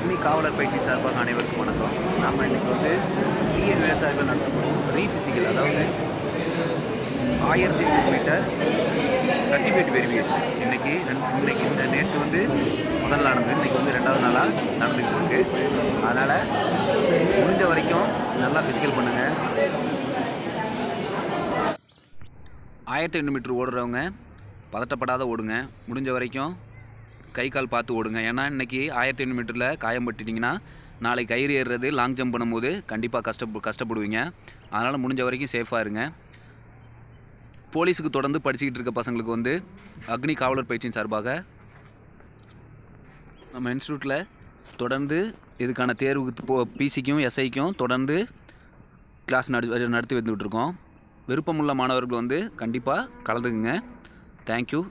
அக்னி காவலர் பயிற்சி சார்பாக அனைவருக்கும் வணக்கம். நாம் இன்றைக்கி வந்து டிஎன் விவசாயிகள் நடத்தப்படும் ரீஃபிசிக்கல், அதாவது 1500 மீட்டர் சர்டிஃபிகேட் வெரிஃபிகேஷன் இன்னைக்கு நேற்று வந்து முதல் நடந்து இன்றைக்கி வந்து 2வது நாளாக நடந்துக்கிட்டு இருக்குது. அதனால் முடிஞ்ச வரைக்கும் நல்லா ஃபிசிக்கல் பண்ணுங்கள். 1500 மீட்டர் ஓடுறவங்க பதட்டப்படாத ஓடுங்க. முடிஞ்ச வரைக்கும் கை கால் பார்த்து ஓடுங்க. ஏன்னா இன்றைக்கி 1500 மீட்டரில் காயம் பட்டுட்டிங்கன்னா நாளைக்கு கயிறு ஏறுறது லாங் ஜம்ப் பண்ணும்போது கண்டிப்பாக கஷ்டப்படுவீங்க. அதனால் முடிஞ்ச வரைக்கும் சேஃபாக இருங்க. போலீஸுக்கு தொடர்ந்து படிச்சுக்கிட்டு இருக்க பசங்களுக்கு வந்து அக்னி காவலர் பயிற்சியின் சார்பாக நம்ம இன்ஸ்டியூட்டில் தொடர்ந்து இதுக்கான தேர்வுக்கு பிசிக்கும் எஸ்ஐக்கும் தொடர்ந்து கிளாஸ் நடத்தி வந்துகிட்ருக்கோம். விருப்பமுள்ள மாணவர்கள் வந்து கண்டிப்பாக கலந்துக்குங்க. தேங்க்யூ.